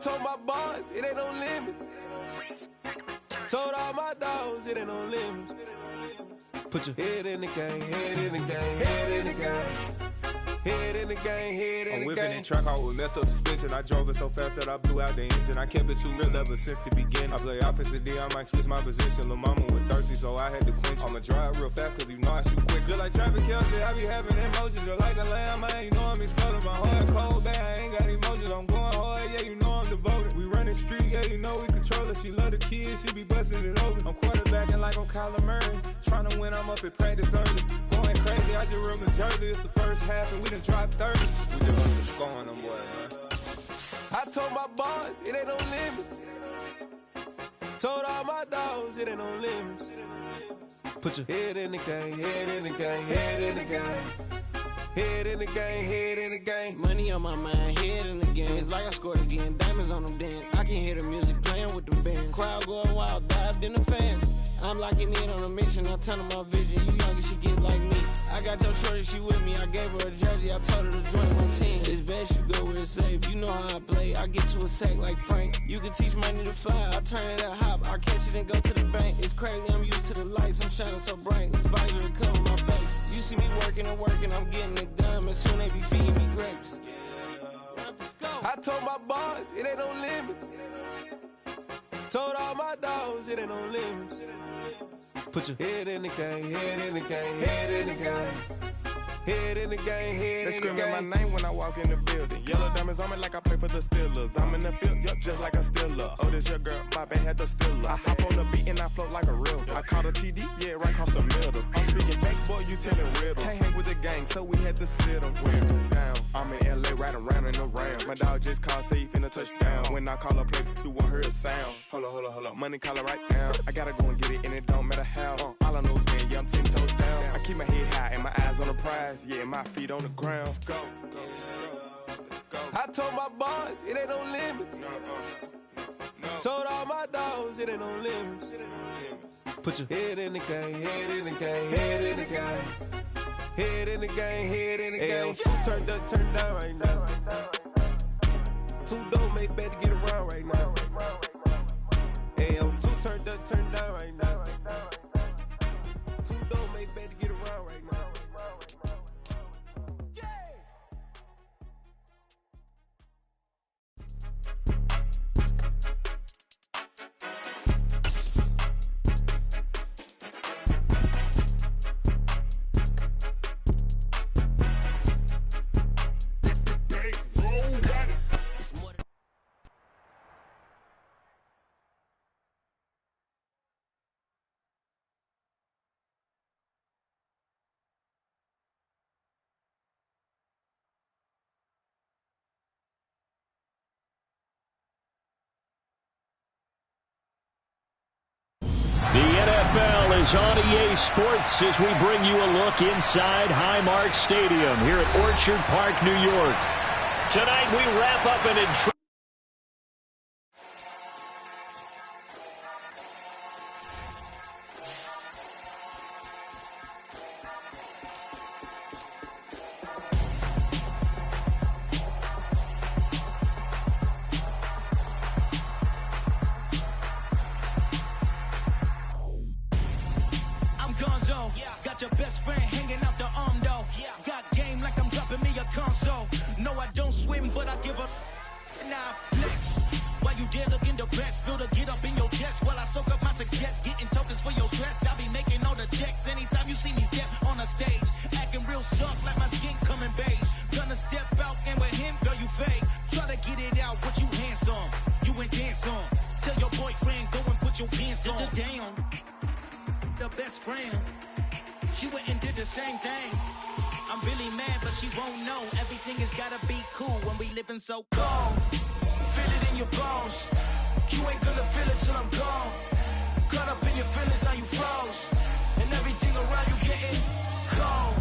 told my boys, it ain't no limits. Told all my dogs, it ain't no limits. Put your head in the game, head in the game, head in the game. Head in the game, head in the game. I'm whipping in track out with messed up suspension. I drove it so fast that I blew out the engine. I kept it too real ever since the beginning. I play offensive D, I might switch my position. Lil' mama was thirsty, so I had to quench. I'ma drive real fast, cause you know I shoot quick. Just like traffic Kelsey, I be having emotions. Just like the lamb, man, you know I'm exploding. My heart cold, bad, I ain't got emotions. I'm going hard, yeah, you know I'm devoted. We running streets, yeah, you know we control it. She love the kids, she be busting it over. I'm quarterbacking like I'm Kyler Murray. Trying to win, I'm up at practice early. Going crazy, I just rub the jersey. It's the first half, and we done dropped 30. We just underscoring them, boy, man. I told my boys, it ain't no limits. Told all my dogs, it ain't no limits. Put your head in the game, head in the game, head in the game. Head in the game, head in the game. Money on my mind, head in the game. It's like I scored again, diamonds on them dance. I can hear the music playing with them bands. Crowd going wild, dived in the fans. I'm locking in on a mission, I turn my vision. You young and she get like me. I got your shorty, she with me. I gave her a jersey, I told her to join my team. It's best you go where it's safe. You know how I play. I get to a sack like Frank. You can teach money to fly. I turn it at hop. I catch it and go to the bank. It's crazy, I'm used to the lights. I'm shining so bright. This visor will cover my face. You see me working and working. I'm getting it done. And soon they be feeding me grapes. I told my boys, it ain't no limits. Told all my dogs, it ain't no limits. Put your head in the game, head in the game, head in the game. Head in the game, head in the game. They screaming my name when I walk in the building. Yellow diamonds on me like I play for the Steelers. I'm in the field, yup, just like a Steeler. Oh, this your girl, my band had the Steeler. I hop on the beat and I float like a river. I caught a TD, yeah, right across the middle. I'm speaking thanks, boy, you telling riddles. Can't hang with the gang, so we had to sit them down. I'm in LA, riding around in the Ram. My dog just called, say he finna touchdown. When I call a play, you won't hear a sound. Hold up, money call it right down. I gotta go and get it, and it don't matter how. All I know is, man, yeah, I'm 10 toes down. I keep my head high and my eyes on the prize. Yeah, my feet on the ground. Let's go. Let's go. I told my boys, it ain't no limits. No. Told all my dogs, it ain't no limits. Put your head in the game, head in the game, head in the game. Head in the game, head in the game. Two turned up, turned down right now. Two dope make better get around right now. Hey, I'm two turned up, turned down right now. Two dope make better get around right now. The NFL is on EA Sports as we bring you a look inside Highmark Stadium here at Orchard Park, New York. Tonight we wrap up an Got your best friend hanging out the arm though. Got game like I'm dropping me a console. No, I don't swim, but I give a nah flex. While you there looking depressed, feel the get up in your chest while I soak up my success, getting tokens for your stress. I be making all the checks anytime you see me step on a stage, acting real soft like my skin coming beige. Gonna step out and with him, girl, you fake. Try to get it out, but you handsome. You ain't dance on. Tell your boyfriend go and put your pants on. Damn, the best friend. She went and did the same thing. I'm really mad, but she won't know. Everything has gotta be cool when we living so cold. Feel it in your bones. You ain't gonna feel it till I'm gone. Caught up in your feelings, now you froze. And everything around you getting cold.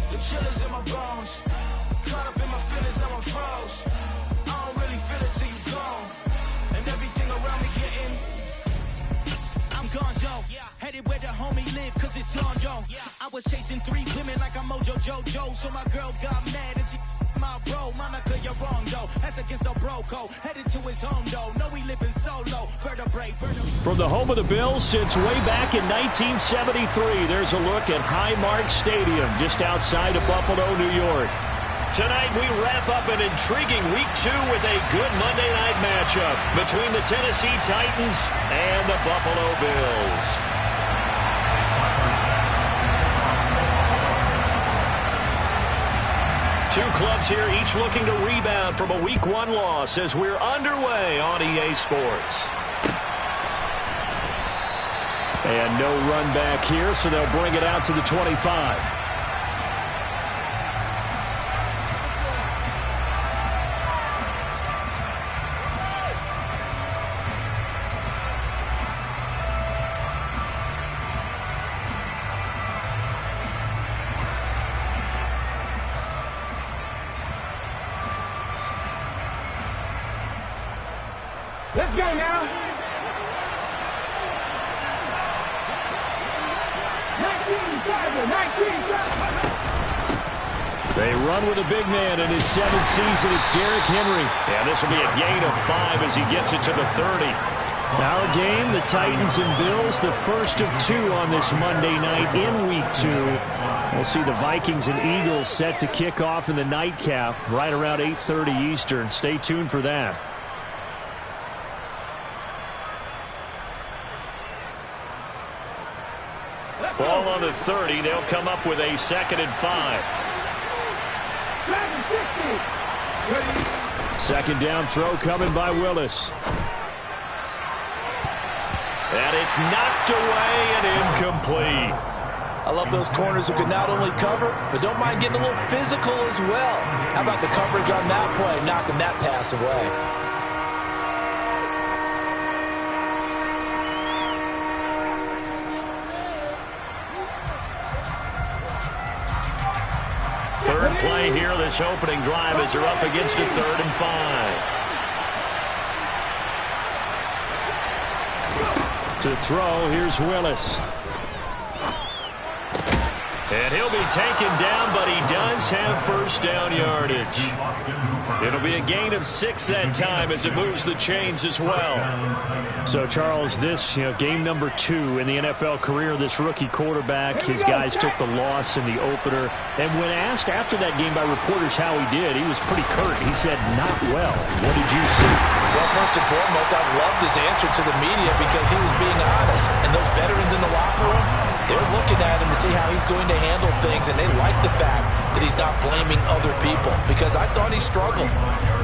The chillers in my bones. Caught up in my feelings, now I'm froze. I don't really feel it till you gone. And everything around me getting I'm gonzo. Headed where the homie live, cause it's on, yo. I was chasing 3 women like I'm Mojo Jojo, so my girl got mad and she my bro, Monica, you're wrong, though. That's against a bro code. Headed to his home, though. No, we living solo. Vertebrae. From the home of the Bills since way back in 1973, there's a look at Highmark Stadium just outside of Buffalo, New York. Tonight we wrap up an intriguing Week 2 with a good Monday night matchup between the Tennessee Titans and the Buffalo Bills. Two clubs here, each looking to rebound from a Week 1 loss as we're underway on EA Sports. And no run back here, so they'll bring it out to the 25. Let's go now. 19. They run with a big man in his 7th season. It's Derrick Henry. And this will be a gain of 5 as he gets it to the 30. Our game, the Titans and Bills, the first of 2 on this Monday night in Week 2. We'll see the Vikings and Eagles set to kick off in the nightcap right around 8:30 Eastern. Stay tuned for that. Ball on the 30. They'll come up with a 2nd and 5. Second down throw coming by Willis. And it's knocked away and incomplete. I love those corners who can not only cover, but don't mind getting a little physical as well. How about the coverage on that play, knocking that pass away? Third play here, this opening drive as they're up against a 3rd and 5. To throw, here's Willis. And he'll be taken down, but he does have first down yardage. It'll be a gain of 6 that time as it moves the chains as well. So, Charles, this game number 2 in the NFL career, this rookie quarterback, his guys took the loss in the opener. And when asked after that game by reporters how he did, he was pretty curt. He said, not well. What did you see? Well, first and foremost, I loved his answer to the media because he was being honest. And those veterans in the locker room, they're looking at him to see how he's going to handle things, and they like the fact that he's not blaming other people because I thought he struggled.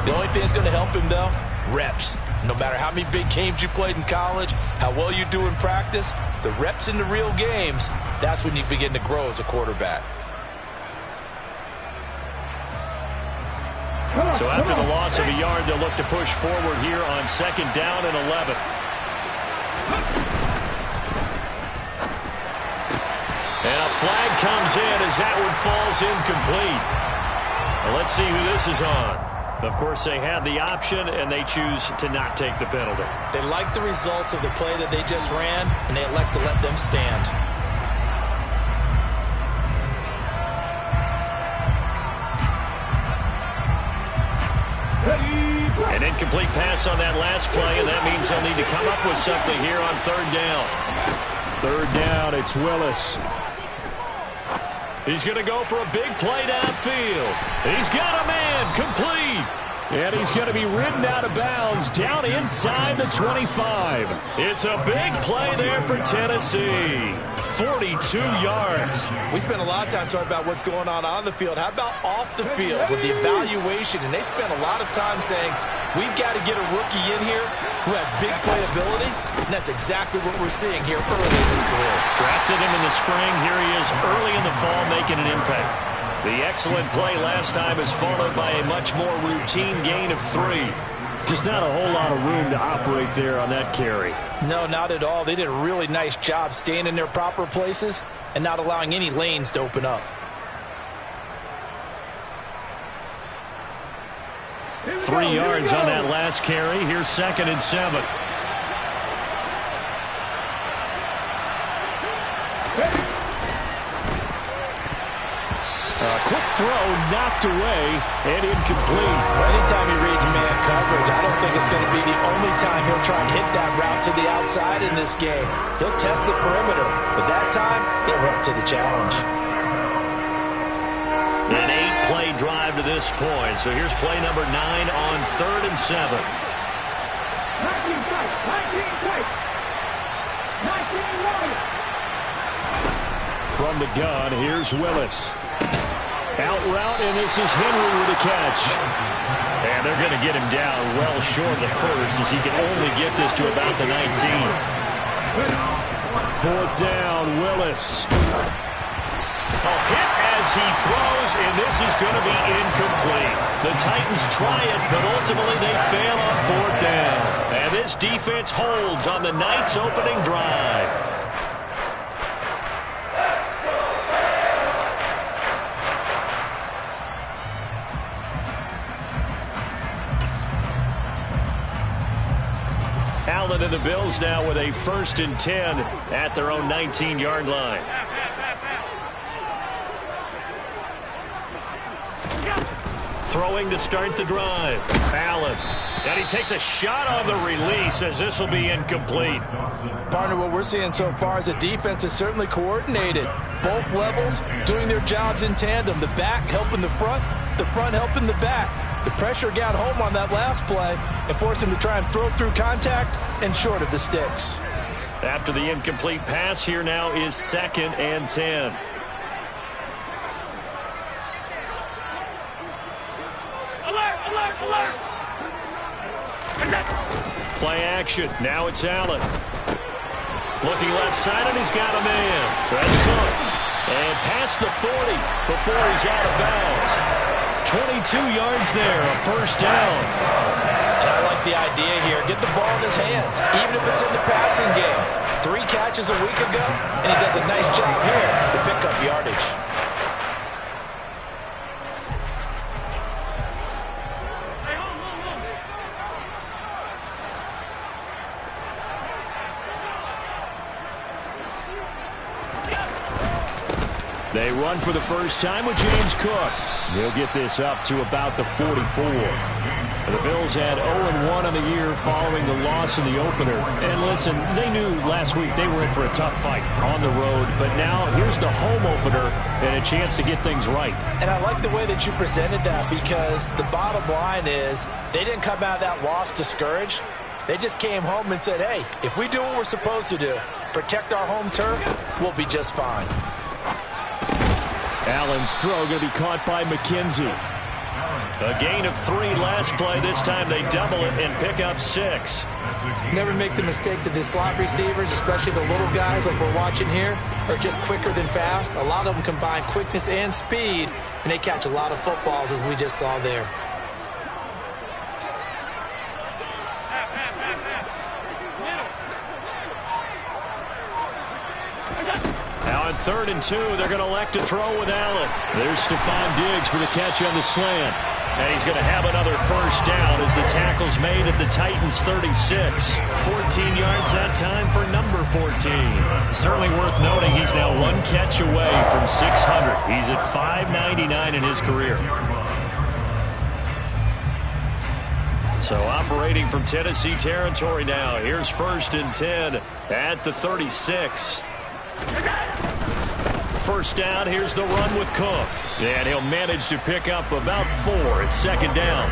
The only thing that's going to help him, though, reps. No matter how many big games you played in college, how well you do in practice, the reps in the real games, that's when you begin to grow as a quarterback. So after the loss of a yard, they'll look to push forward here on 2nd down and 11. And a flag comes in as that one falls incomplete. Well, let's see who this is on. Of course, they had the option, and they choose to not take the penalty. They like the results of the play that they just ran, and they elect to let them stand. An incomplete pass on that last play, and that means they'll need to come up with something here on 3rd down. 3rd down, it's Willis. He's going to go for a big play downfield. He's got a man, complete. And he's going to be ridden out of bounds down inside the 25. It's a big play there for Tennessee. 42 yards. We spent a lot of time talking about what's going on the field. How about off the field with the evaluation? And they spent a lot of time saying, we've got to get a rookie in here who has big playability. And that's exactly what we're seeing here early in his career. Drafted him in the spring. Here he is early in the fall making an impact. The excellent play last time is followed by a much more routine gain of 3. Just not a whole lot of room to operate there on that carry. No, not at all. They did a really nice job staying in their proper places and not allowing any lanes to open up. 3 yards on that last carry. Here's 2nd and 7. quick throw knocked away and incomplete. Anytime he reads man coverage, I don't think it's going to be the only time he'll try and hit that route to the outside in this game. He'll test the perimeter, but that time, they were up to the challenge. An 8-play drive to this point. So here's play number 9 on 3rd and 7. 19 play. 19 Warriors. From the gun, here's Willis. Out route, and this is Henry with a catch. And they're going to get him down well short of the first as he can only get this to about the 19. 4th down, Willis. A hit as he throws, and this is going to be incomplete. The Titans try it, but ultimately they fail on 4th down. And this defense holds on the night's opening drive. Allen and the Bills now with a 1st and 10 at their own 19-yard line. Throwing to start the drive. Allen. And he takes a shot on the release as this will be incomplete. Partner, what we're seeing so far is the defense is certainly coordinated. Both levels doing their jobs in tandem. The back helping the front helping the back. The pressure got home on that last play and forced him to try and throw through contact and short of the sticks. After the incomplete pass, here now is 2nd and 10. Alert! Play action. Now it's Allen. Looking left side, and he's got a man. That's Cook. And past the 40 before he's out of bounds. 22 yards there, a 1st down. And I like the idea here. Get the ball in his hands, even if it's in the passing game. 3 catches a week ago, and he does a nice job here to pick up yardage. They run for the first time with James Cook. He'll get this up to about the 44. The Bills had 0-1 on the year following the loss in the opener. And listen, they knew last week they were in for a tough fight on the road. But now here's the home opener and a chance to get things right. And I like the way that you presented that because the bottom line is they didn't come out of that loss discouraged. They just came home and said, hey, if we do what we're supposed to do, protect our home turf, we'll be just fine. Allen's throw going to be caught by McKenzie. A gain of 3 last play. This time they double it and pick up 6. Never make the mistake that the slot receivers, especially the little guys like we're watching here, are just quicker than fast. A lot of them combine quickness and speed, and they catch a lot of footballs as we just saw there. Now on 3rd and 2, they're going to elect to throw with Allen. There's Stephon Diggs for the catch on the slant. And he's going to have another 1st down as the tackle's made at the Titans' 36. 14 yards that time for number 14. Certainly worth noting he's now 1 catch away from 600. He's at 599 in his career. So operating from Tennessee territory now. Here's 1st and 10 at the 36. 1st down, here's the run with Cook. And he'll manage to pick up about 4 at 2nd down.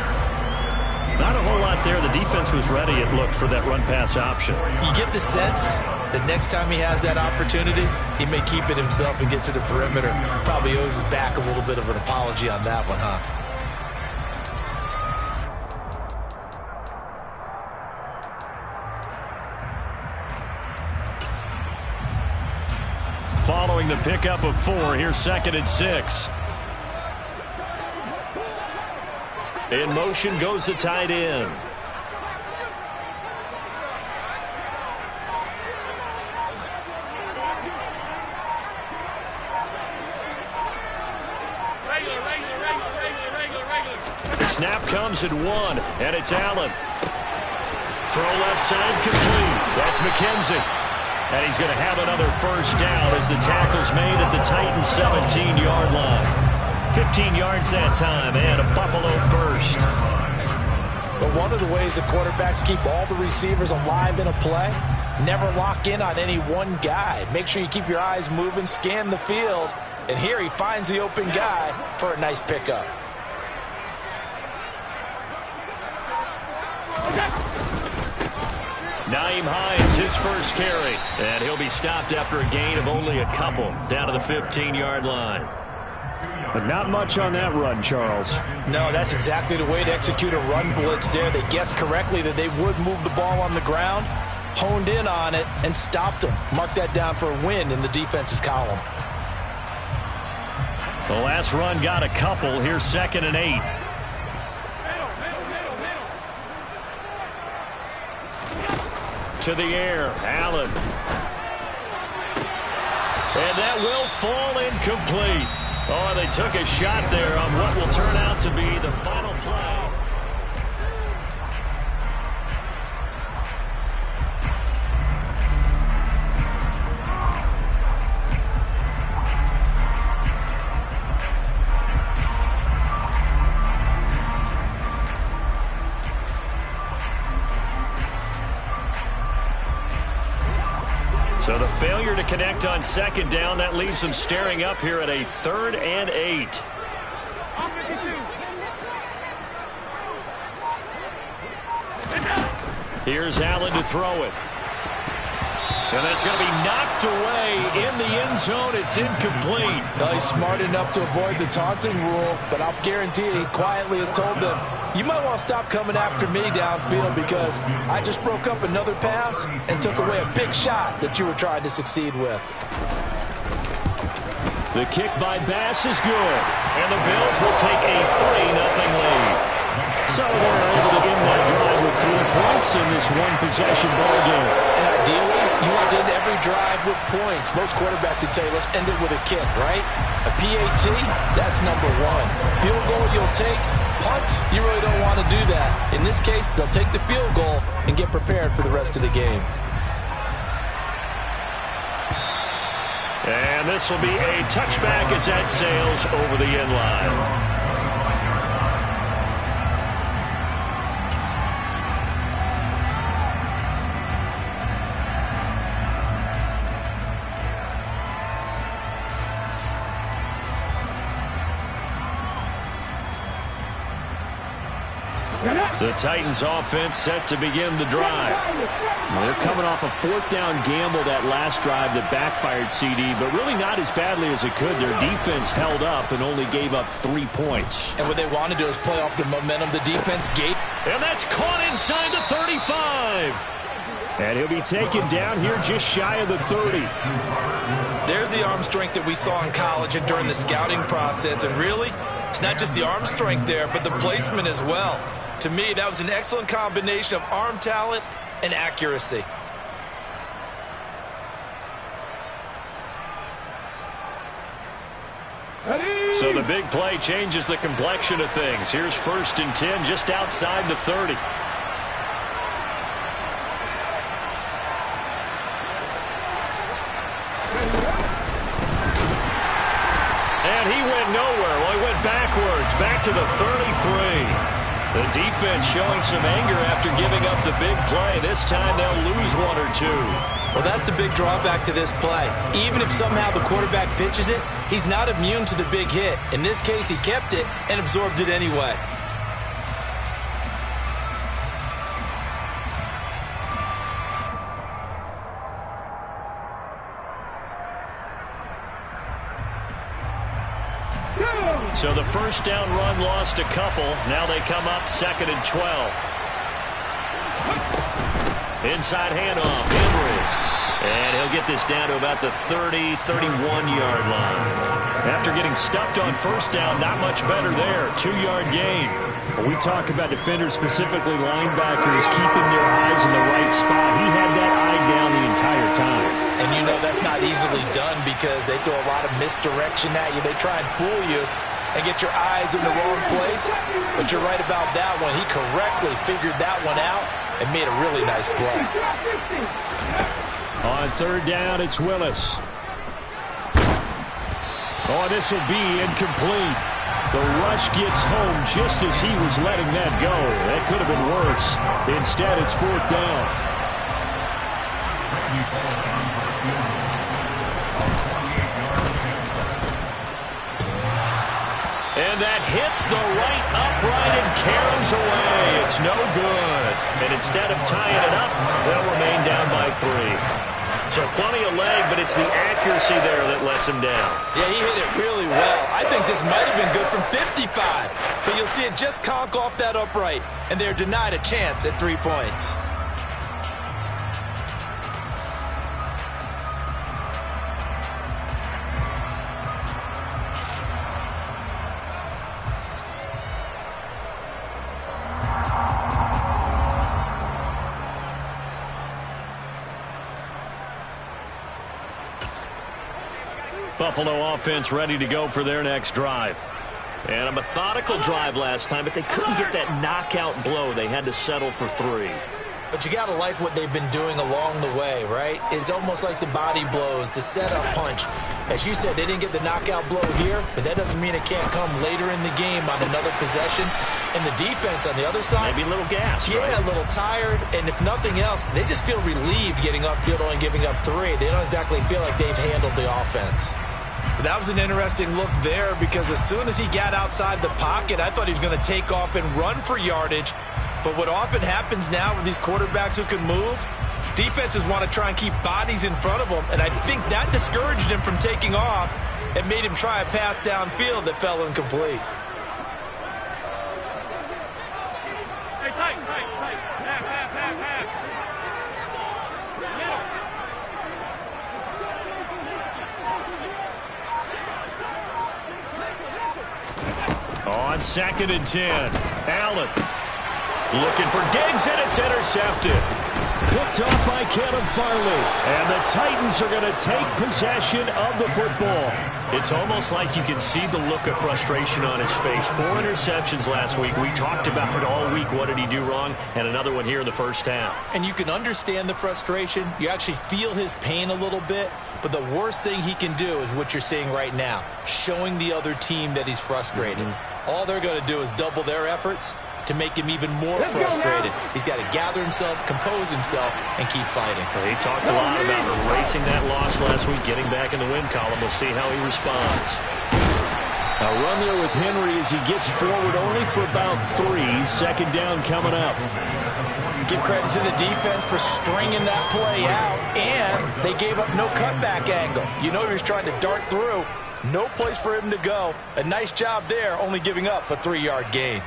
Not a whole lot there. The defense was ready, it looked, for that run-pass option. You get the sense that next time he has that opportunity, he may keep it himself and get to the perimeter. Probably owes his back a little bit of an apology on that one, huh? Following the pickup of 4, here's 2nd and 6. In motion goes the tight end. Snap comes at 1, and it's Allen. Throw left side complete. That's McKenzie. And he's going to have another 1st down as the tackle's made at the Titans' 17-yard line. 15 yards that time, and a Buffalo first. But one of the ways the quarterbacks keep all the receivers alive in a play, never lock in on any one guy. Make sure you keep your eyes moving, scan the field, and here he finds the open guy for a nice pickup. Nyheim Hines, his first carry, and he'll be stopped after a gain of only a couple down to the 15-yard line. But not much on that run, Charles. No, that's exactly the way to execute a run blitz there. They guessed correctly that they would move the ball on the ground, honed in on it, and stopped them. Mark that down for a win in the defense's column. The last run got a couple. Here's 2nd and 8. To the air, Allen. And that will fall incomplete. Oh, they took a shot there on what will turn out to be the final play. So the failure to connect on 2nd down, that leaves them staring up here at a 3rd and 8. Here's Allen to throw it. And that's going to be knocked away in the end zone. It's incomplete. Well, he's smart enough to avoid the taunting rule, but I'll guarantee he quietly has told them, you might want to stop coming after me downfield because I just broke up another pass and took away a big shot that you were trying to succeed with. The kick by Bass is good, and the Bills will take a 3-0 lead. So they're able to end that drive with 3 points in this one-possession ball game. And ideally, you want to end every drive with points. Most quarterbacks would tell you, let's end it with a kick, right? A PAT, that's number 1. Field goal you'll take. Punts, you really don't want to do that. In this case, they'll take the field goal and get prepared for the rest of the game. And this will be a touchback as that sails over the end line. The Titans offense set to begin the drive. Well, they're coming off a 4th down gamble that last drive that backfired CD, but really not as badly as it could. Their defense held up and only gave up 3 points. And what they want to do is play off the momentum the defense gave. And that's caught inside the 35. And he'll be taken down here just shy of the 30. There's the arm strength that we saw in college and during the scouting process. And really, it's not just the arm strength there, but the placement as well. To me, that was an excellent combination of arm talent and accuracy. So the big play changes the complexion of things. Here's 1st and 10 just outside the 30. And he went nowhere. Well, he went backwards, back to the 33. The defense showing some anger after giving up the big play. This time they'll lose 1 or 2. Well, that's the big drawback to this play. Even if somehow the quarterback pitches it, he's not immune to the big hit. In this case, he kept it and absorbed it anyway. So the 1st down run lost a couple. Now they come up 2nd and 12. Inside handoff, Henry. And he'll get this down to about the 30, 31-yard line. After getting stuffed on 1st down, not much better there. 2-yard gain. When we talk about defenders, specifically linebackers, keeping their eyes in the right spot, he had that eye down the entire time. And you know that's not easily done because they throw a lot of misdirection at you. They try and fool you and get your eyes in the wrong place. But you're right about that one. He correctly figured that one out and made a really nice play. On 3rd down, it's Willis. Oh, this will be incomplete. The rush gets home just as he was letting that go. That could have been worse. Instead, it's 4th down. And that hits the right upright and caroms away. It's no good. And instead of tying it up, they'll remain down by 3. So plenty of leg, but it's the accuracy there that lets him down. Yeah, he hit it really well. I think this might have been good from 55. But you'll see it just conk off that upright, and they're denied a chance at 3 points. Buffalo offense ready to go for their next drive. And a methodical drive last time, but they couldn't get that knockout blow. They had to settle for 3. But you got to like what they've been doing along the way, right? It's almost like the body blows, the setup punch. As you said, they didn't get the knockout blow here, but that doesn't mean it can't come later in the game on another possession. And the defense on the other side, maybe a little gas, yeah, right? A little tired. And if nothing else, they just feel relieved getting upfield, only giving up 3. They don't exactly feel like they've handled the offense. That was an interesting look there because as soon as he got outside the pocket, I thought he was going to take off and run for yardage. But what often happens now with these quarterbacks who can move, defenses want to try and keep bodies in front of them, and I think that discouraged him from taking off and made him try a pass downfield that fell incomplete. Hey, tight. Half. On 2nd and 10, Allen looking for Diggs, and it's intercepted. Picked off by Caleb Farley. And the Titans are going to take possession of the football. It's almost like you can see the look of frustration on his face. 4 interceptions last week. We talked about it all week. What did he do wrong? And another one here in the first half. And you can understand the frustration. You actually feel his pain a little bit. But the worst thing he can do is what you're seeing right now, showing the other team that he's frustrated. All they're going to do is double their efforts to make him even more frustrated. He's got to gather himself, compose himself, and keep fighting. He talked a lot about erasing that loss last week, getting back in the win column. We'll see how he responds. A run there with Henry as he gets forward only for about 3. 2nd down coming up. Give credit to the defense for stringing that play out, and they gave up no cutback angle. You know he was trying to dart through. No place for him to go. A nice job there, only giving up a 3-yard gain.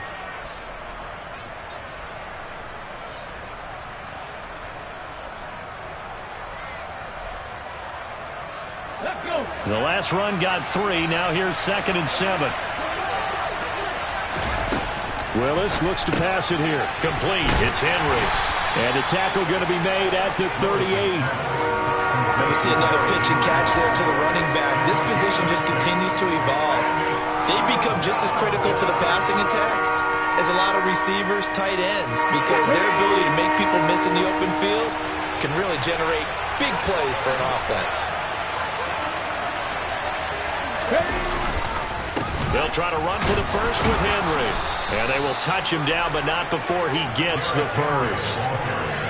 The last run got 3. Now here's 2nd and 7. Willis looks to pass it here. Complete. It's Henry. And the tackle going to be made at the 38. And we see another pitch and catch there to the running back. This position just continues to evolve. They become just as critical to the passing attack as a lot of receivers, tight ends, because their ability to make people miss in the open field can really generate big plays for an offense. They'll try to run for the first with Henry. And they will touch him down, but not before he gets the first.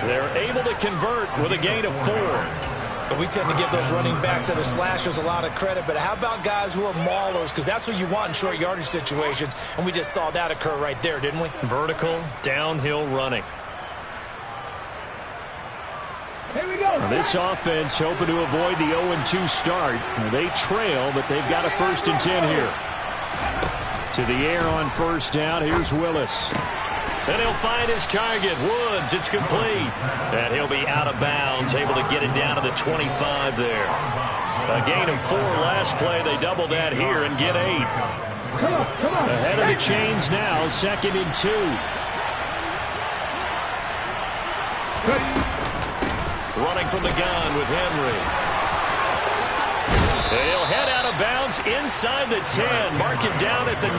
They're able to convert with a gain of 4. And we tend to give those running backs that are slashers a lot of credit, but how about guys who are maulers? Because that's who you want in short yardage situations, and we just saw that occur right there, didn't we? Vertical, downhill running. Here we go. This offense hoping to avoid the 0-2 start. They trail, but they've got a 1st and 10 here. To the air on 1st down. Here's Willis. And he'll find his target, Woods. It's complete. And he'll be out of bounds, able to get it down to the 25 there. A gain of 4 last play. They double that here and get 8. Come on. Ahead of the chains now, 2nd and 2. Running from the gun with Henry. He'll head out of bounds inside the 10. Mark it down at the 9.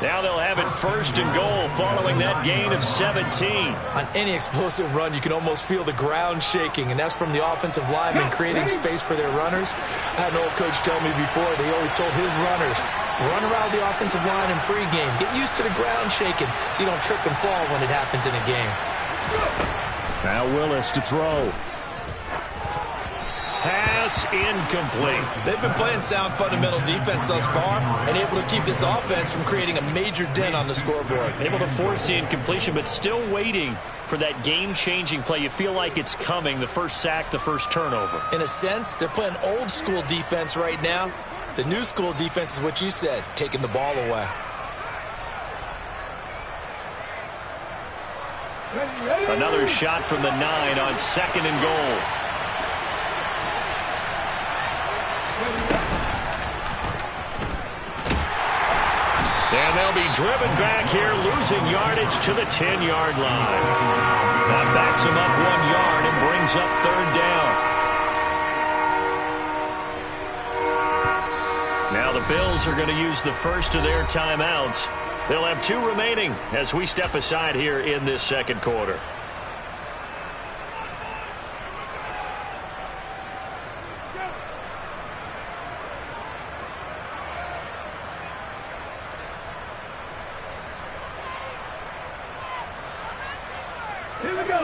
Now they'll have it 1st and goal following that gain of 17. On any explosive run, you can almost feel the ground shaking, and that's from the offensive linemen creating space for their runners. I had an old coach tell me before, they always told his runners, Run around the offensive line in pregame. Get used to the ground shaking so you don't trip and fall when it happens in a game. Now Willis to throw. Pass incomplete. They've been playing sound fundamental defense thus far and able to keep this offense from creating a major dent on the scoreboard. Able to force the incompletion, but still waiting for that game-changing play. You feel like it's coming, the first sack, the first turnover. In a sense, they're playing old-school defense right now. The new school defense is what you said, taking the ball away. Another shot from the 9 on 2nd and goal. And they'll be driven back here, losing yardage to the 10-yard line. That backs him up 1 yard and brings up 3rd down. Now the Bills are going to use the first of their timeouts. They'll have 2 remaining as we step aside here in this 2nd quarter.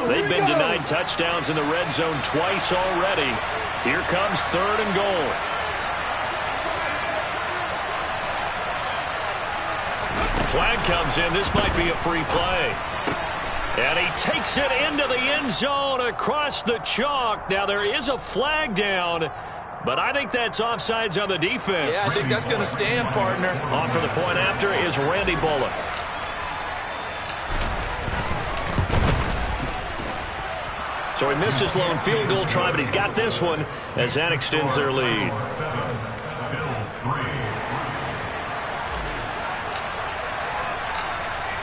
They've been denied touchdowns in the red zone twice already. Here comes 3rd and goal. Flag comes in. This might be a free play. And he takes it into the end zone across the chalk. Now there is a flag down, but I think that's offsides on the defense. Yeah, I think that's going to stand, partner. On for the point after is Randy Bullock. So he missed his lone field goal try, but he's got this one as that extends their lead.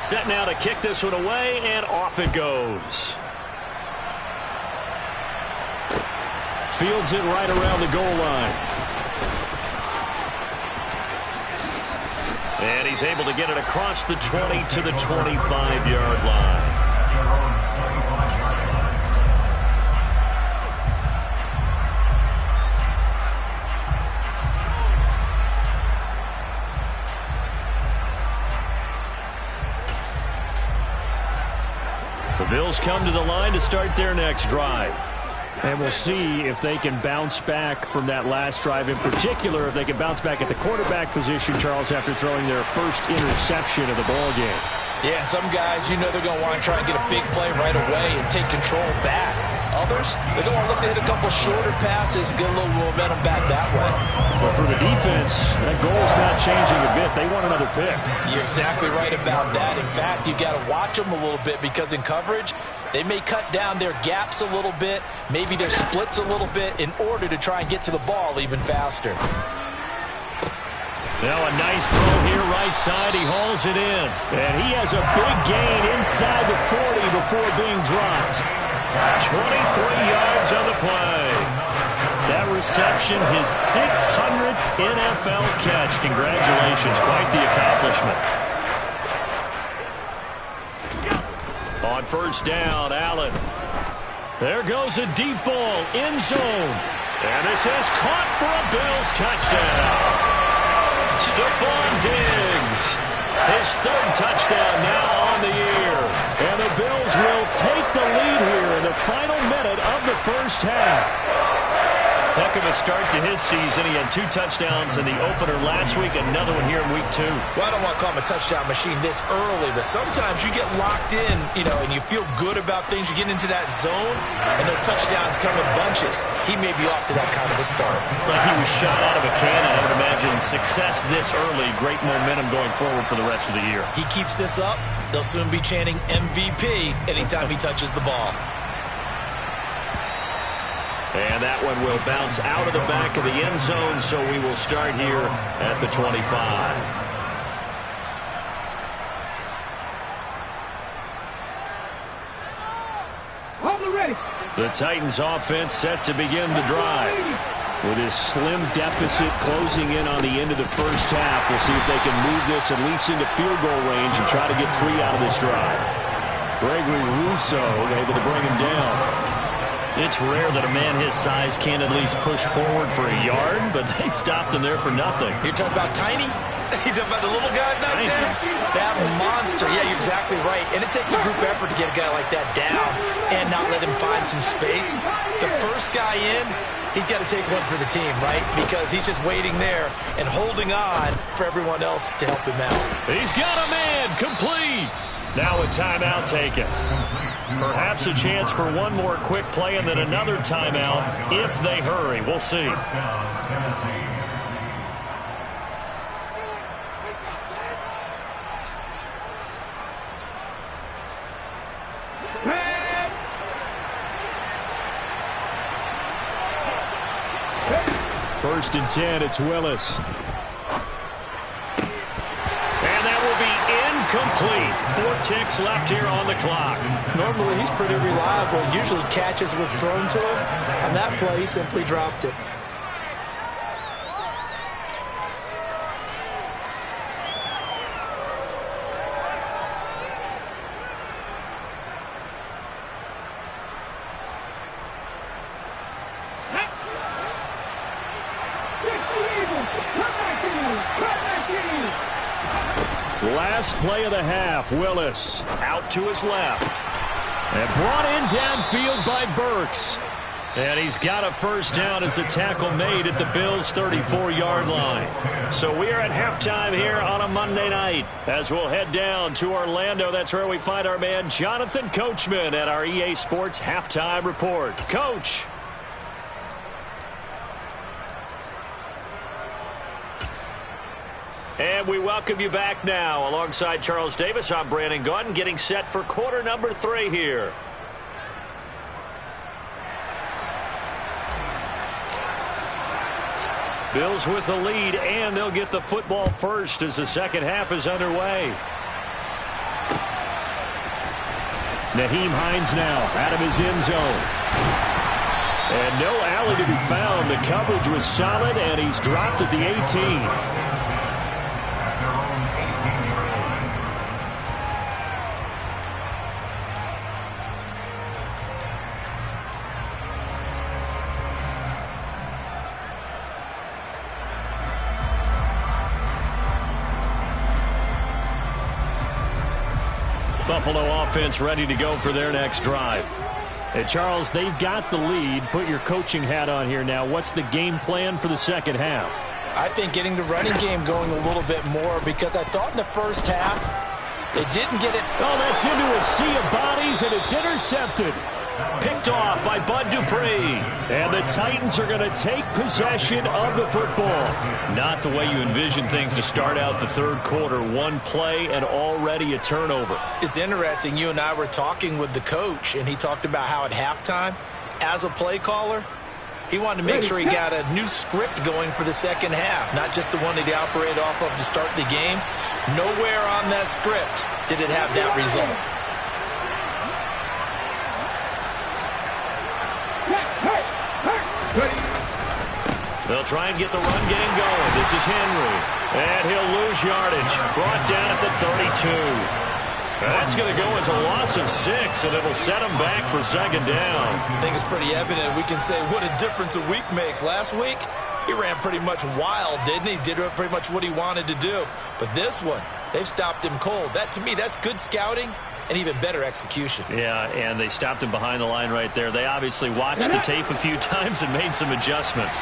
Set now to kick this one away, and off it goes. Fields it right around the goal line. And he's able to get it across the 20 to the 25-yard line. The Bills come to the line to start their next drive. And we'll see if they can bounce back from that last drive. In particular, if they can bounce back at the quarterback position, Charles, after throwing their first interception of the ballgame. Yeah, some guys, you know they're going to want to try and get a big play right away and take control back. Others, they're going to want to look to hit a couple shorter passes, get a little momentum back that way. But for the defense, that goal's not changing a bit. They want another pick. You're exactly right about that. In fact, you've got to watch them a little bit because in coverage, they may cut down their gaps a little bit, maybe their splits a little bit in order to try and get to the ball even faster. Now a nice throw here right side. He hauls it in. And he has a big gain inside the 40 before being dropped. 23 yards on the play. That reception, his 600th NFL catch. Congratulations. Quite the accomplishment. On first down, Allen. There goes a deep ball, end zone. And this is caught for a Bills touchdown. Stephon Diggs, his 3rd touchdown now on the year. And the Bills will take the lead here in the final minute of the first half. Heck of a start to his season. He had 2 touchdowns in the opener last week, another one here in week 2. Well, I don't want to call him a touchdown machine this early, but sometimes you get locked in, and you feel good about things. You get into that zone, and those touchdowns come in bunches. He may be off to that kind of a start. It's like he was shot out of a cannon. I would imagine success this early, great momentum going forward for the rest of the year. He keeps this up, they'll soon be chanting MVP anytime he touches the ball. And that one will bounce out of the back of the end zone, so we will start here at the 25. The Titans offense set to begin the drive. With his slim deficit closing in on the end of the first half, we'll see if they can move this at least into field goal range and try to get 3 out of this drive. Gregory Rousseau able to bring him down. It's rare that a man his size can't at least push forward for a yard, but they stopped him there for nothing. You're talking about tiny? You're talking about the little guy back there? That monster. Yeah, you're exactly right. And it takes a group effort to get a guy like that down and not let him find some space. The first guy in, he's got to take one for the team, right? Because he's just waiting there and holding on for everyone else to help him out. He's got a man complete. Now a timeout taken. Perhaps a chance for one more quick play and then another timeout if they hurry. We'll see. First and 10, it's Willis. And that will be incomplete. 4 ticks left here on the clock. Normally, he's pretty reliable. Usually catches what's thrown to him. On that play, he simply dropped it. Last play of the half, Willis out to his left. And brought in downfield by Burks. And he's got a first down as a tackle made at the Bills' 34-yard line. So we are at halftime here on a Monday night. As we'll head down to Orlando, that's where we find our man Jonathan Coachman at our EA Sports Halftime Report. Coach. And we welcome you back now. Alongside Charles Davis, I'm Brandon Gaudin, getting set for quarter number 3 here. Bills with the lead, and they'll get the football first as the second half is underway. Nyheim Hines now out of his end zone. And no alley to be found. The coverage was solid, and he's dropped at the 18. Buffalo offense ready to go for their next drive. Hey, Charles, they've got the lead. Put your coaching hat on here now. What's the game plan for the second half? I think getting the running game going a little bit more, because I thought in the first half they didn't get it. Oh, that's into a sea of bodies, and it's intercepted. Picked off by Bud Dupree. And the Titans are going to take possession of the football. Not the way you envision things to start out the third quarter. One play and already a turnover. It's interesting. You and I were talking with the coach, and he talked about how at halftime, as a play caller, he wanted to make sure he got a new script going for the second half, not just the one that he operated off of to start the game. Nowhere on that script did it have that result. They'll try and get the run game going. This is Henry. And he'll lose yardage. Brought down at the 32. That's going to go as a loss of 6, and it'll set him back for second down. I think it's pretty evident. We can say what a difference a week makes. Last week, he ran pretty much wild, didn't he? Did pretty much what he wanted to do. But this one, they've stopped him cold. That, to me, that's good scouting and even better execution. Yeah, and they stopped him behind the line right there. They obviously watched the tape a few times and made some adjustments.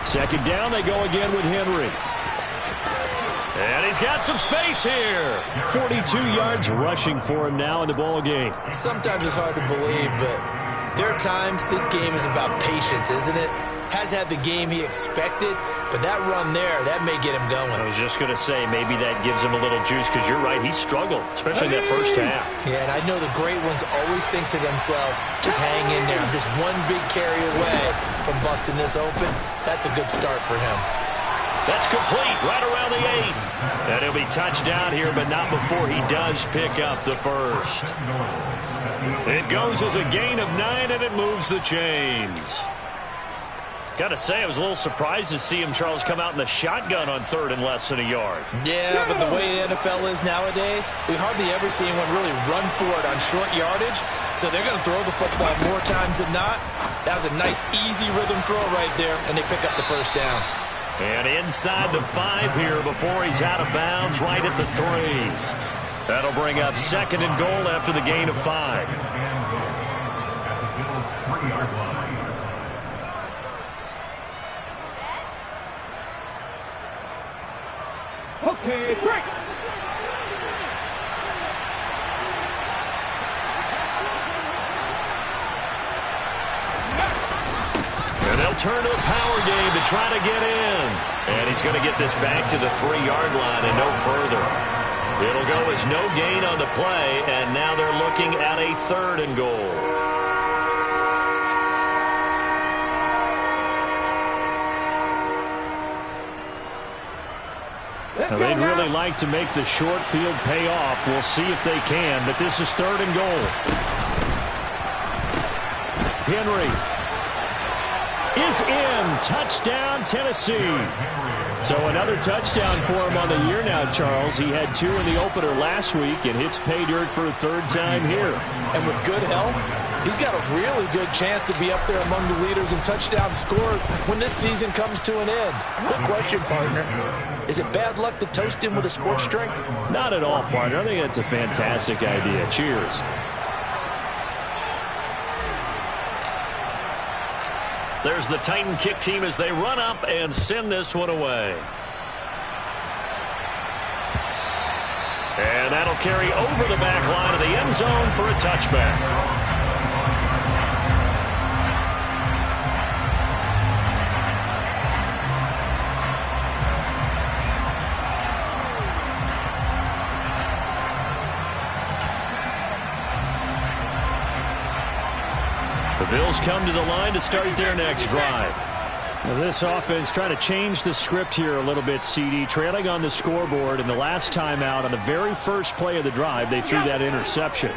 Second down, they go again with Henry. And he's got some space here. 42 yards rushing for him now in the ball game. Sometimes it's hard to believe, but there are times this game is about patience, isn't it? Has had the game he expected, but that run there, that may get him going. I was just going to say, maybe that gives him a little juice, because you're right, he struggled, especially that first half. Yeah, and I know the great ones always think to themselves, just hang in there. I'm just one big carry away from busting this open. That's a good start for him. That's complete, right around the 8. And he'll be touched down here, but not before he does pick up the first. It goes as a gain of 9, and it moves the chains. Got to say, I was a little surprised to see him, Charles, come out in the shotgun on 3rd and less than a yard. Yeah, but the way the NFL is nowadays, we hardly ever see anyone really run for it on short yardage. So they're going to throw the football more times than not. That was a nice, easy rhythm throw right there, and they pick up the first down. And inside the 5 here before he's out of bounds, right at the 3. That'll bring up 2nd and goal after the gain of 5. Okay, break. And they'll turn to a power game to try to get in. And he's going to get this back to the 3-yard line and no further. It'll go as no gain on the play, and now they're looking at a 3rd and goal. Now, they'd really like to make the short field pay off. We'll see if they can, but this is 3rd and goal. Henry is in. Touchdown, Tennessee. So another touchdown for him on the year now, Charles. He had 2 in the opener last week and hits pay dirt for a 3rd time here. And with good health, he's got a really good chance to be up there among the leaders in touchdowns scored when this season comes to an end. Good question, partner. Is it bad luck to toast him with a sports drink? Not at all, partner. I think that's a fantastic idea. Cheers. There's the Titan kick team as they run up and send this one away. And that'll carry over the back line of the end zone for a touchback. The Bills come to the line to start their next drive. Now this offense trying to change the script here a little bit, CD. Trailing on the scoreboard, and the last time out on the very first play of the drive, they threw that interception.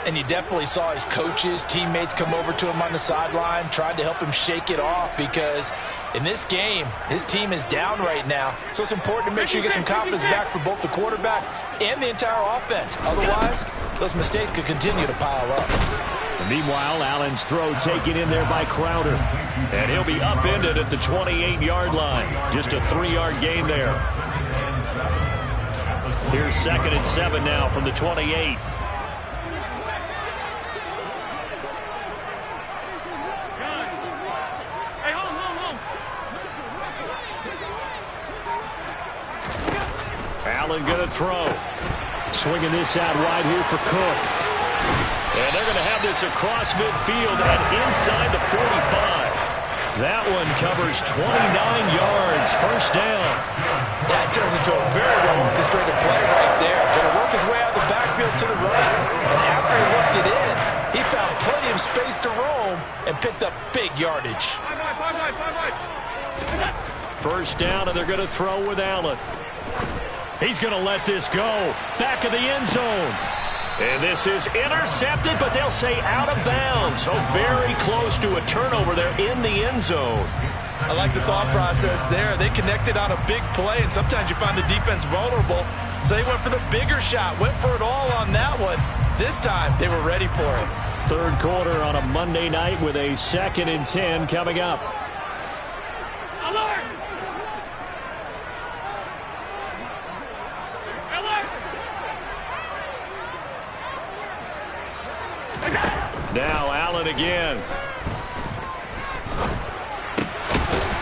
And you definitely saw his coaches, teammates come over to him on the sideline, tried to help him shake it off because in this game, his team is down right now. So it's important to make sure you get some confidence back for both the quarterback and the entire offense. Otherwise, those mistakes could continue to pile up. And meanwhile, Allen's throw taken in there by Crowder. And he'll be upended at the 28-yard line. Just a 3-yard gain there. Here's 2nd and 7 now from the 28. Allen going to throw. Swinging this out wide here for Cook. And they're going to have this across midfield and inside the 45. That one covers 29 yards. First down. That turned into a very well-orchestrated play right there. Going to work his way out of the backfield to the right. And after he looked it in, he found plenty of space to roam and picked up big yardage. First down, and they're going to throw with Allen. He's going to let this go. Back of the end zone. And this is intercepted, but they'll say out of bounds. So very close to a turnover there in the end zone. I like the thought process there. They connected on a big play, and sometimes you find the defense vulnerable. So they went for the bigger shot, went for it all on that one. This time, they were ready for it. 3rd quarter on a Monday night with a 2nd and 10 coming up. Alert! Now Allen again.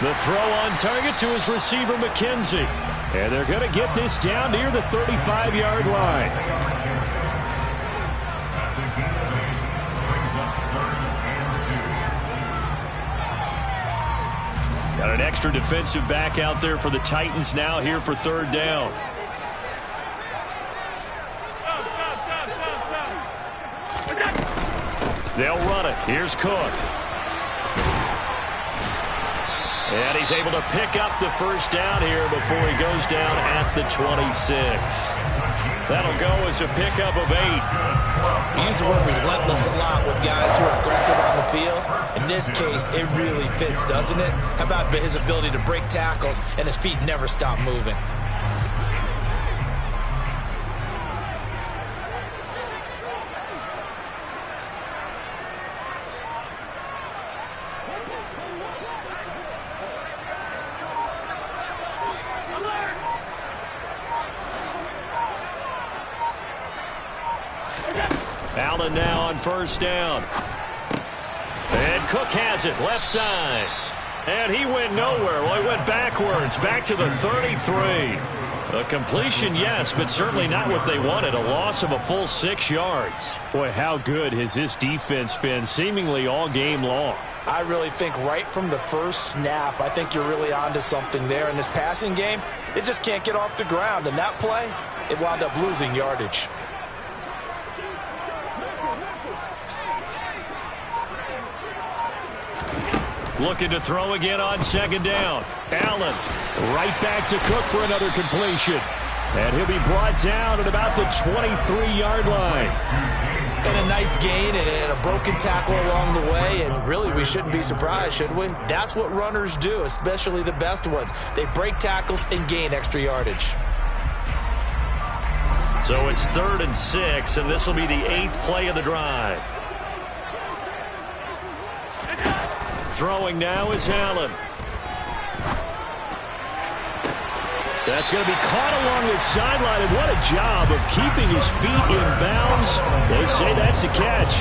The throw on target to his receiver, McKenzie. And they're going to get this down near the 35-yard line. Got an extra defensive back out there for the Titans now here for 3rd down. They'll run it. Here's Cook. And he's able to pick up the first down here before he goes down at the 26. That'll go as a pickup of 8. We use the word relentless a lot with guys who are aggressive on the field. In this case, it really fits, doesn't it? How about his ability to break tackles and his feet never stop moving? Allen now on first down. And Cook has it, left side. And he went nowhere. Well, he went backwards, back to the 33. A completion, yes, but certainly not what they wanted. A loss of a full 6 yards. Boy, how good has this defense been seemingly all game long? I really think right from the first snap, I think you're really onto something there. In this passing game, it just can't get off the ground. And that play, it wound up losing yardage. Looking to throw again on second down. Allen right back to Cook for another completion. And he'll be brought down at about the 23-yard line. And a nice gain and a broken tackle along the way. And really, we shouldn't be surprised, should we? That's what runners do, especially the best ones. They break tackles and gain extra yardage. So it's 3rd and 6, and this will be the 8th play of the drive. Throwing now is Allen. That's going to be caught along the sideline, and what a job of keeping his feet in bounds. They say that's a catch.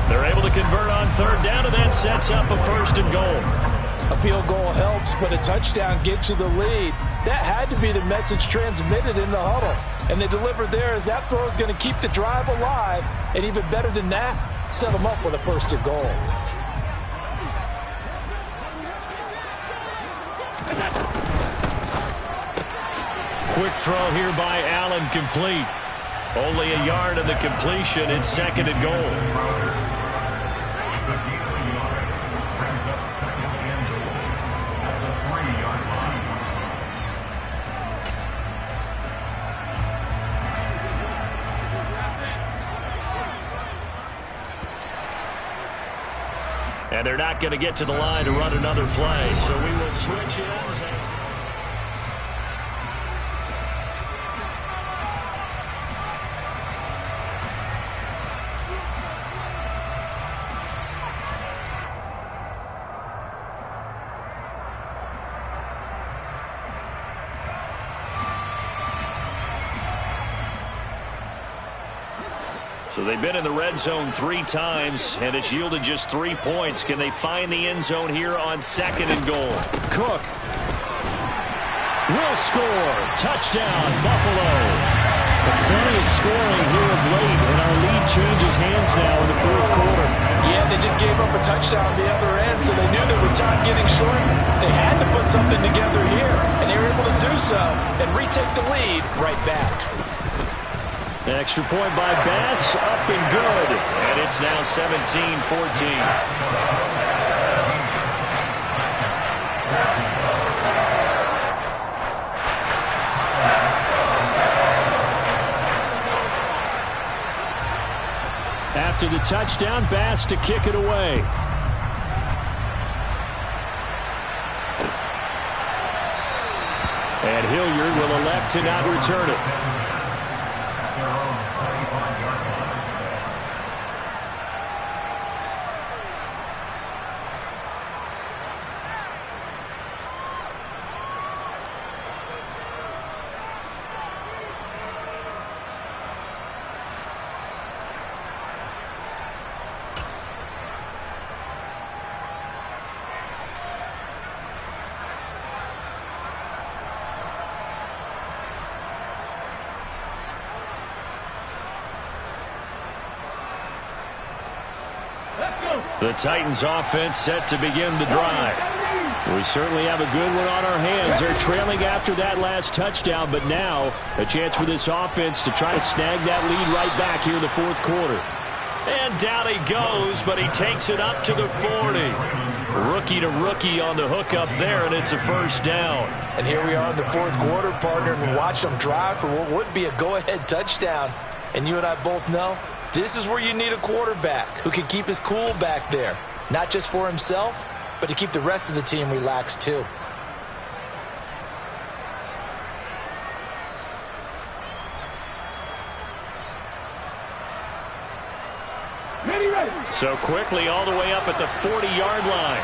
They're able to convert on 3rd down, and that sets up a 1st and goal. A field goal helps, but a touchdown gets you the lead. That had to be the message transmitted in the huddle. And they delivered there as that throw is going to keep the drive alive. And even better than that, set them up with a 1st and goal. Quick throw here by Allen, complete. Only a yard of the completion. It's 2nd and goal. And they're not going to get to the line to run another play, so we will switch ends. So they've been in the red zone 3 times, and it's yielded just 3 points. Can they find the end zone here on 2nd and goal? Cook will score. Touchdown, Buffalo. Plenty of scoring here of late, and our lead changes hands now in the 4th quarter. Yeah, they just gave up a touchdown on the other end, so they knew that with time getting short, they had to put something together here, and they were able to do so and retake the lead right back. Extra point by Bass, up and good. And it's now 17-14. After the touchdown, Bass to kick it away. And Hilliard will elect to not return it. The Titans offense set to begin the drive. We certainly have a good one on our hands. They're trailing after that last touchdown, but now a chance for this offense to try to snag that lead right back here in the 4th quarter. And down he goes, but he takes it up to the 40. Rookie to rookie on the hook up there, and it's a 1st down. And here we are in the 4th quarter, partner, and we watch them drive for what would be a go-ahead touchdown. And you and I both know this is where you need a quarterback who can keep his cool back there. not just for himself, but to keep the rest of the team relaxed too. So quickly all the way up at the 40-yard line.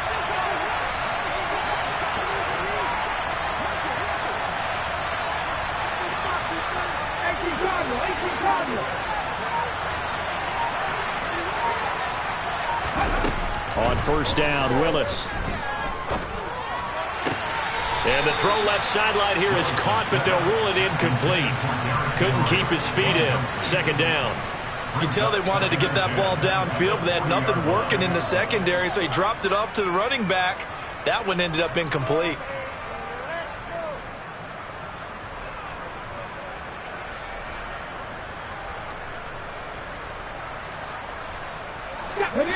On first down, Willis. And the throw left sideline here is caught, but they'll rule it incomplete. Couldn't keep his feet in. Second down. You can tell they wanted to get that ball downfield, but they had nothing working in the secondary, so he dropped it off to the running back. That one ended up incomplete.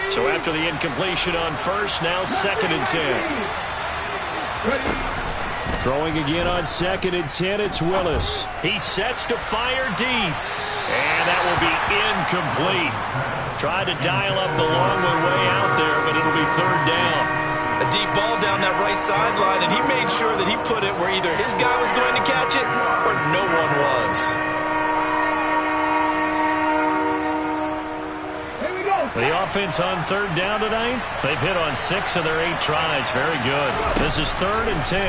So after the incompletion on first, now 2nd and 10. Throwing again on 2nd and 10, it's Willis. He sets to fire deep. And that will be incomplete. Tried to dial up the long way out there, but it'll be 3rd down. A deep ball down that right sideline, and he made sure that he put it where either his guy was going to catch it or no one was. The offense on 3rd down tonight, they've hit on 6 of their 8 tries. Very good. This is 3rd and 10.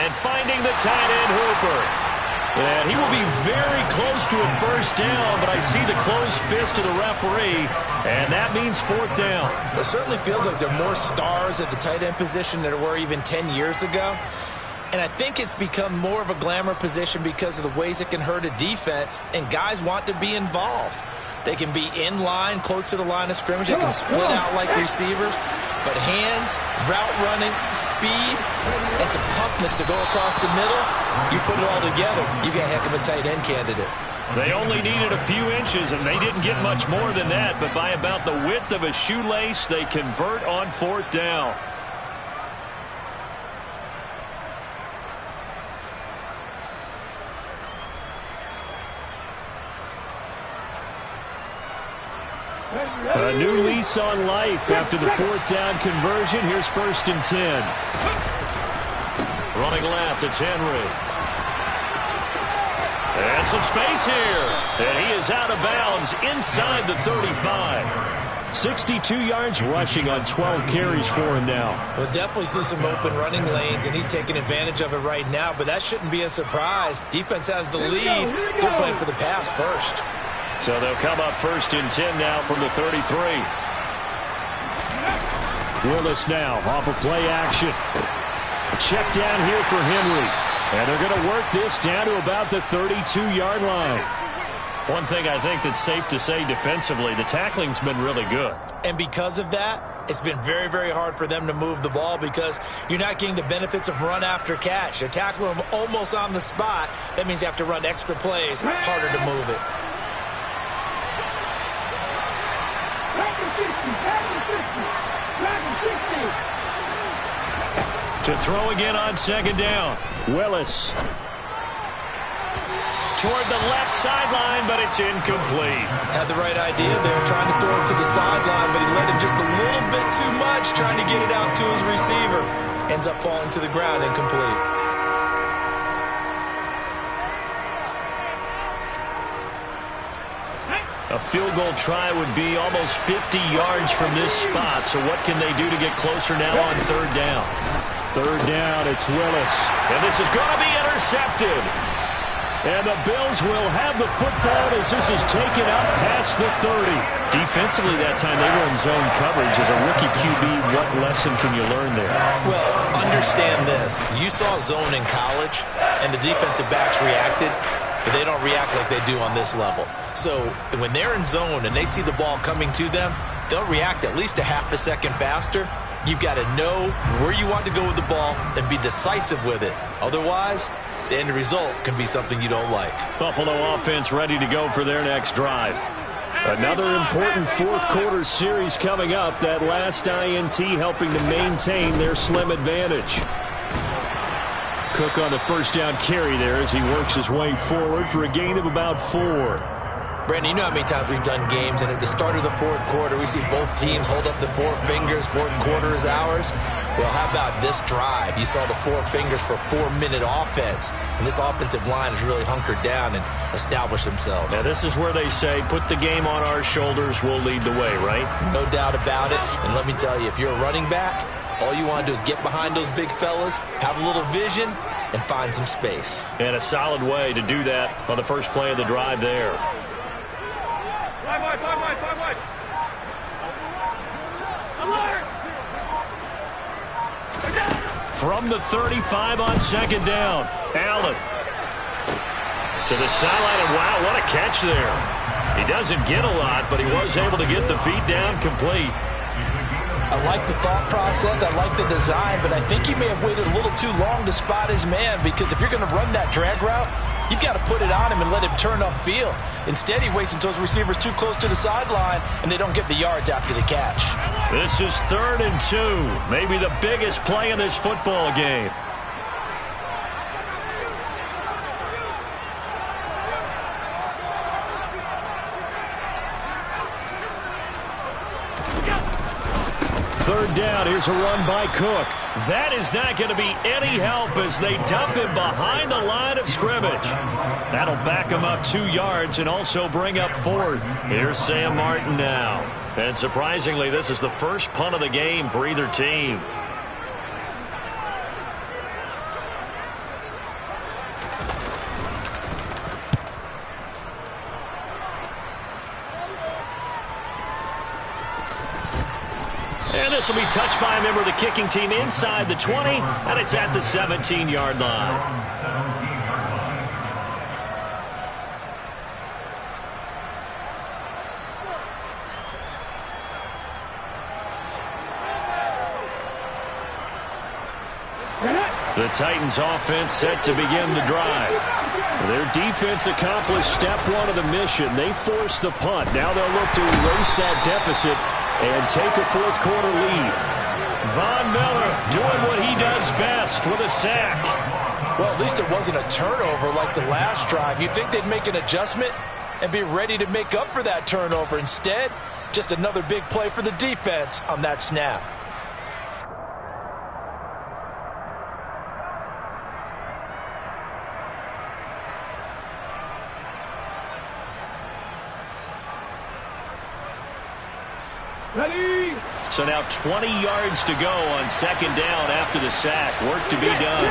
And finding the tight end, Hooper. And he will be very close to a first down, but I see the closed fist of the referee, and that means 4th down. It certainly feels like there are more stars at the tight end position than there were even 10 years ago. And I think it's become more of a glamour position because of the ways it can hurt a defense, and guys want to be involved. They can be in line, close to the line of scrimmage. They can split out like receivers. But hands, route running, speed, and some toughness to go across the middle, you put it all together, you got a heck of a tight end candidate. They only needed a few inches, and they didn't get much more than that. But by about the width of a shoelace, they convert on 4th down. A new lease on life after the 4th down conversion. Here's 1st and 10. Running left, it's Henry. And some space here. And he is out of bounds inside the 35. 62 yards rushing on 12 carries for him now. We'll definitely see some open running lanes, and he's taking advantage of it right now, but that shouldn't be a surprise. Defense has the lead. They're playing for the pass first. So they'll come up 1st and 10 now from the 33. Willis now off of play action. Check down here for Henry. And they're going to work this down to about the 32-yard line. One thing I think that's safe to say defensively, the tackling's been really good. And because of that, it's been very, very hard for them to move the ball because you're not getting the benefits of run after catch. They're tackling them almost on the spot. That means you have to run extra plays, harder to move it. To throw again on 2nd down. Willis. Toward the left sideline, but it's incomplete. Had the right idea there, trying to throw it to the sideline, but he let him just a little bit too much, trying to get it out to his receiver. Ends up falling to the ground, incomplete. A field goal try would be almost 50 yards from this spot, so what can they do to get closer now on 3rd down? 3rd down, it's Willis. And this is going to be intercepted. And the Bills will have the football as this is taken up past the 30. Defensively that time, they were in zone coverage. As a rookie QB, what lesson can you learn there? Well, understand this. You saw zone in college, and the defensive backs reacted, but they don't react like they do on this level. So when they're in zone and they see the ball coming to them, they'll react at least a half a second faster. You've got to know where you want to go with the ball and be decisive with it. Otherwise, the end result can be something you don't like. Buffalo offense ready to go for their next drive. Another important 4th quarter series coming up. That last INT helping to maintain their slim advantage. Cook on the 1st down carry there as he works his way forward for a gain of about 4. Brandon, you know how many times we've done games, and at the start of the fourth quarter, we see both teams hold up the four fingers, fourth quarter is ours. Well, how about this drive? You saw the four fingers for a 4-minute offense, and this offensive line has really hunkered down and established themselves. Now, this is where they say, put the game on our shoulders, we'll lead the way, right? No doubt about it, and let me tell you, if you're a running back, all you want to do is get behind those big fellas, have a little vision, and find some space. And a solid way to do that on the first play of the drive there. Five wide. Alert! From the 35 on second down, Allen to the sideline, and wow, what a catch there. He doesn't get a lot, but he was able to get the feet down complete. I like the thought process, I like the design, but I think he may have waited a little too long to spot his man, because if you're going to run that drag route, you've got to put it on him and let him turn upfield. Instead, he waits until his receiver's too close to the sideline, and they don't get the yards after the catch. This is 3rd and 2, maybe the biggest play in this football game. Third down, here's a run by Cook. That is not going to be any help as they dump him behind the line of scrimmage. That'll back him up 2 yards and also bring up 4th. Here's Sam Martin now. And surprisingly, this is the first punt of the game for either team. And this will be touched by a member of the kicking team inside the 20, and it's at the 17-yard line. The Titans offense set to begin the drive. Their defense accomplished step 1 of the mission. They forced the punt. Now they'll look to erase that deficit and take a fourth quarter lead. Von Miller doing what he does best with a sack. Well, at least it wasn't a turnover like the last drive. You'd think they'd make an adjustment and be ready to make up for that turnover. Instead, just another big play for the defense on that snap. Ready? So now 20 yards to go on second down after the sack. Work to be done.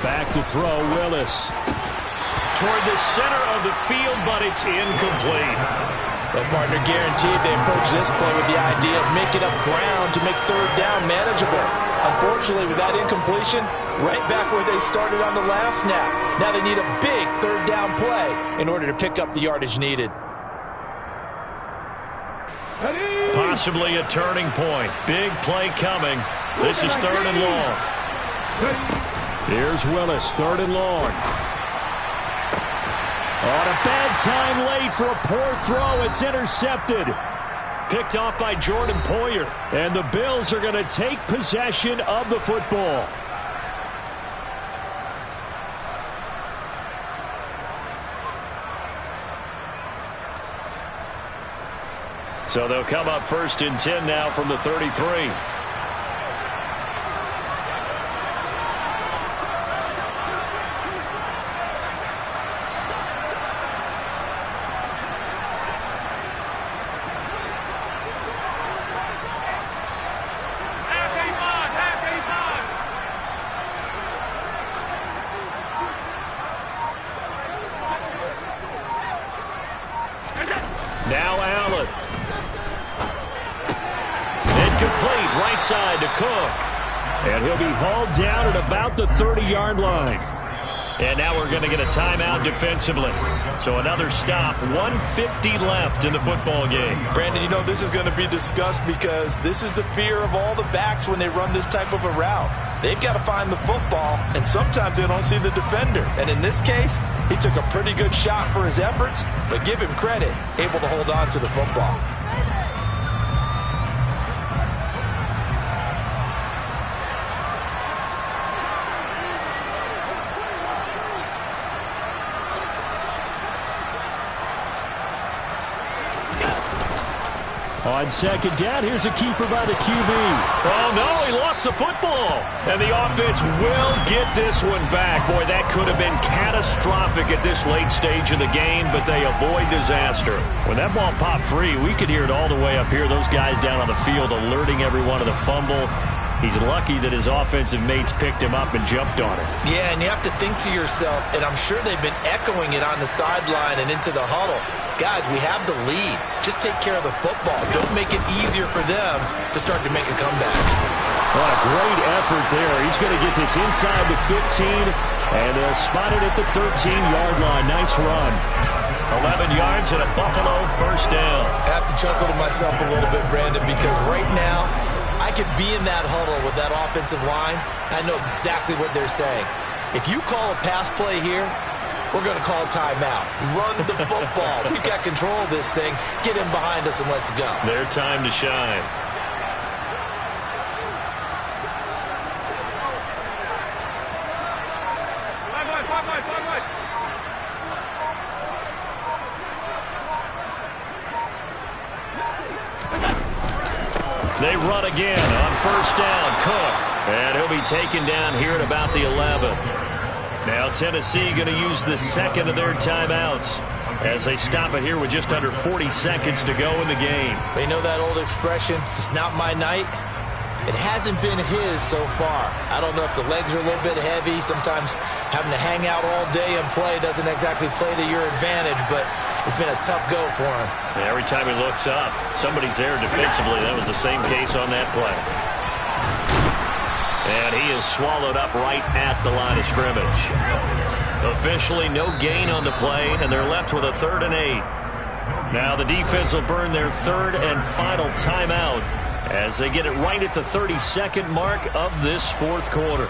Back to throw, Willis. Toward the center of the field, but it's incomplete. Well, partner, guaranteed they approach this play with the idea of making up ground to make third down manageable. Unfortunately, with that incompletion, right back where they started on the last snap. Now they need a big third down play in order to pick up the yardage needed. Possibly a turning point. Big play coming. This is 3rd and long. Here's Willis, 3rd and long. On a bad time late for a poor throw. It's intercepted. Picked off by Jordan Poyer. And the Bills are going to take possession of the football. So they'll come up 1st and 10 now from the 33. Now Allen. Incomplete, right side to Cook. And he'll be hauled down at about the 30-yard line. And now we're going to get a timeout defensively. So another stop, 1:50 left in the football game. Brandon, you know this is going to be discussed because this is the fear of all the backs when they run this type of a route. They've got to find the football, and sometimes they don't see the defender. And in this case, he took a pretty good shot for his efforts, but give him credit, able to hold on to the football. On second down, here's a keeper by the QB. Oh, no, he lost the football. And the offense will get this one back. Boy, that could have been catastrophic at this late stage of the game, but they avoid disaster. When that ball popped free, we could hear it all the way up here. Those guys down on the field alerting everyone of the fumble. He's lucky that his offensive mates picked him up and jumped on it. Yeah, and you have to think to yourself, and I'm sure they've been echoing it on the sideline and into the huddle. Guys, we have the lead. Just take care of the football. Don't make it easier for them to start to make a comeback. What a great effort there. He's going to get this inside the 15, and they'll spot it at the 13-yard line. Nice run. 11 yards and a Buffalo first down. I have to chuckle to myself a little bit, Brandon, because right now I could be in that huddle with that offensive line. I know exactly what they're saying. If you call a pass play here, we're going to call a timeout. Run the football. We've got control of this thing. Get in behind us and let's go. Their time to shine. They run again on first down. Cook. And he'll be taken down here at about the 11. Now Tennessee going to use the second of their timeouts as they stop it here with just under 40 seconds to go in the game. You know that old expression, it's not my night? It hasn't been his so far. I don't know if the legs are a little bit heavy. Sometimes having to hang out all day and play doesn't exactly play to your advantage, but it's been a tough go for him. And every time he looks up, somebody's there defensively. That was the same case on that play. And he is swallowed up right at the line of scrimmage. Officially no gain on the play, and they're left with a 3rd and 8. Now the defense will burn their 3rd and final timeout as they get it right at the 32nd mark of this 4th quarter.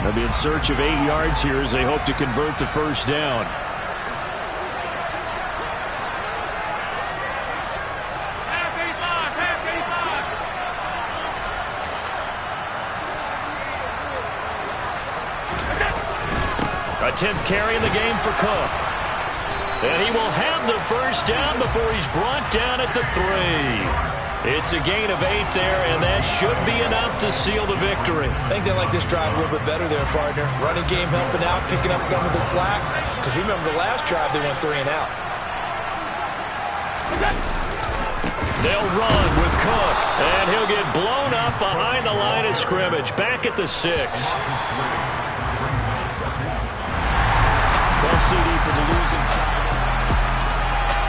They'll be in search of 8 yards here as they hope to convert the first down. A 10th carry in the game for Cook. And he will have the first down before he's brought down at the 3. It's a gain of 8 there, and that should be enough to seal the victory. I think they like this drive a little bit better there, partner. Running game helping out, picking up some of the slack. Because remember the last drive, they went 3 and out. They'll run with Cook, and he'll get blown up behind the line of scrimmage, back at the 6. Well, CD for the losing side.